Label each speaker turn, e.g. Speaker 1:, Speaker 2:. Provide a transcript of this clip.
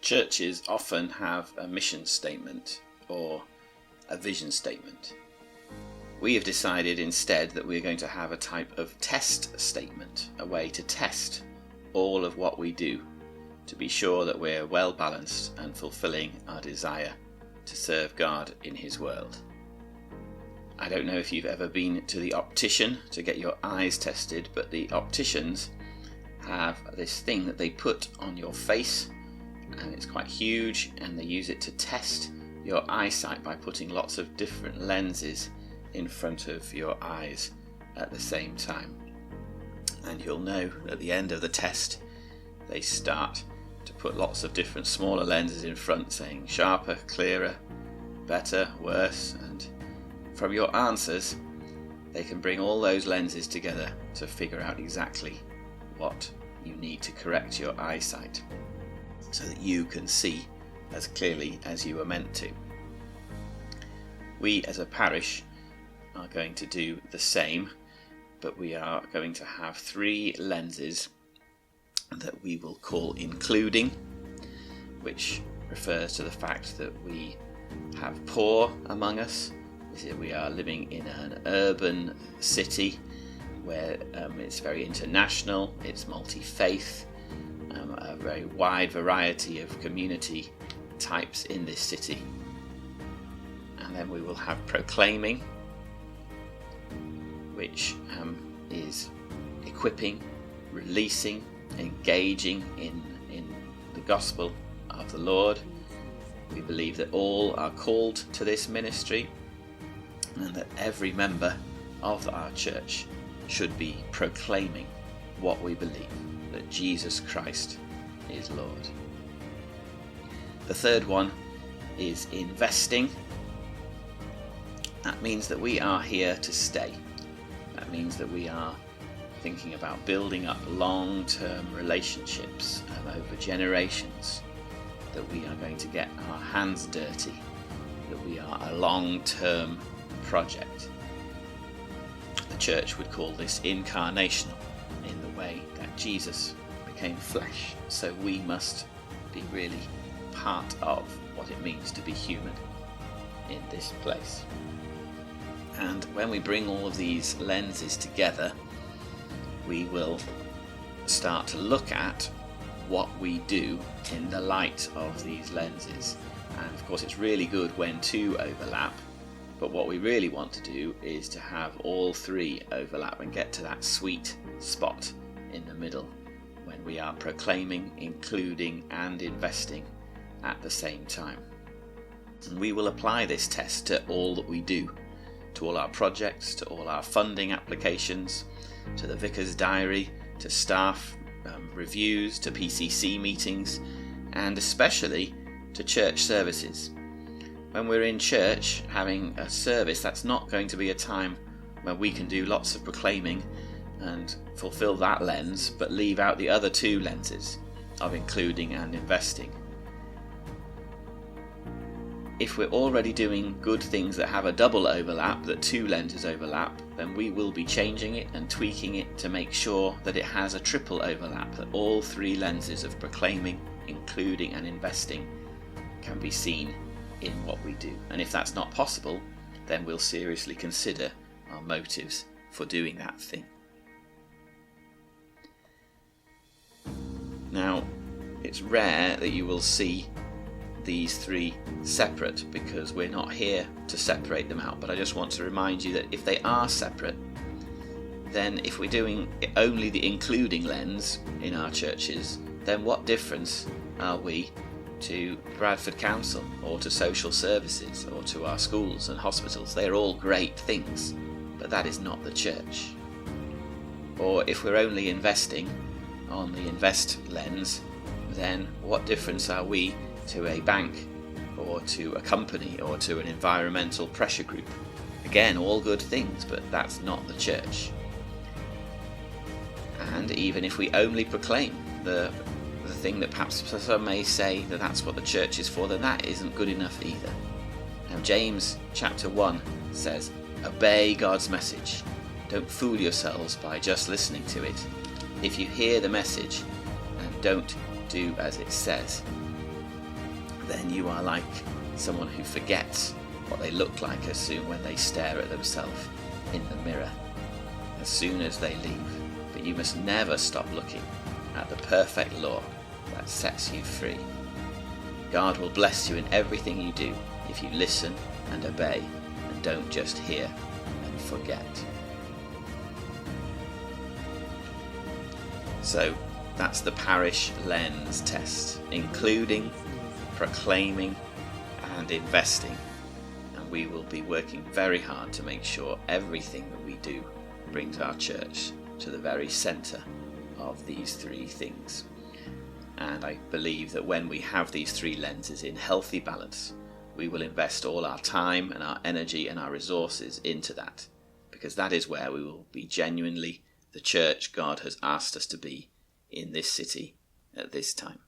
Speaker 1: Churches often have a mission statement or a vision statement. We have decided instead that we're going to have a type of test statement, a way to test all of what we do to be sure that we're well balanced and fulfilling our desire to serve God in His world. I don't know if you've ever been to the optician to get your eyes tested, but the opticians have this thing that they put on your face, and it's quite huge, and they use it to test your eyesight by putting lots of different lenses in front of your eyes at the same time. And you'll know at the end of the test they start to put lots of different smaller lenses in front, saying sharper, clearer, better, worse, and from your answers they can bring all those lenses together to figure out exactly what you need to correct your eyesight so that you can see as clearly as you are meant to. We as a parish are going to do the same, but we are going to have 3 lenses that we will call including, which refers to the fact that we have poor among us. We are living in an urban city where it's very international, it's multi-faith, a very wide variety of community types in this city. And then we will have proclaiming, which is equipping, releasing, engaging in the gospel of the Lord. We believe that all are called to this ministry and that every member of our church should be proclaiming what we believe, that Jesus Christ is Lord. The third one is investing. That means that we are here to stay. That means that we are thinking about building up long-term relationships over generations, that we are going to get our hands dirty, that we are a long-term project. The church would call this incarnational, in the way that Jesus became flesh, so we must be really part of what it means to be human in this place. And when we bring all of these lenses together, we will start to look at what we do in the light of these lenses. And of course it's really good when 2 overlap, but what we really want to do is to have all 3 overlap and get to that sweet spot in the middle when we are proclaiming, including and investing at the same time. And we will apply this test to all that we do, to all our projects, to all our funding applications, to the vicar's diary, to staff reviews, to PCC meetings, and especially to church services. When we're in church having a service, that's not going to be a time where we can do lots of proclaiming and fulfill that lens, but leave out the other 2 lenses of including and investing. If we're already doing good things that have a double overlap, that 2 lenses overlap, then we will be changing it and tweaking it to make sure that it has a triple overlap, that all 3 lenses of proclaiming, including and investing can be seen in what we do. And if that's not possible, then we'll seriously consider our motives for doing that thing. Now, it's rare that you will see these 3 separate, because we're not here to separate them out, but I just want to remind you that if they are separate, then if we're doing only the including lens in our churches, then what difference are we to Bradford Council or to social services or to our schools and hospitals? They're all great things, but that is not the church. Or if we're only investing on the invest lens, then what difference are we to a bank or to a company or to an environmental pressure group? Again, all good things, but that's not the church. And even if we only proclaim the thing that perhaps some may say that that's what the church is for, then that isn't good enough either. Now James chapter 1 says, obey God's message. Don't fool yourselves by just listening to it. If you hear the message and don't do as it says, then you are like someone who forgets what they look like as soon when they stare at themselves in the mirror, as soon as they leave. But you must never stop looking at the perfect law that sets you free. God will bless you in everything you do if you listen and obey and don't just hear and forget. So that's the Parish Lens test, including, proclaiming and investing. And we will be working very hard to make sure everything that we do brings our church to the very centre of these three things. And I believe that when we have these three lenses in healthy balance, we will invest all our time and our energy and our resources into that, because that is where we will be genuinely the church God has asked us to be in this city at this time.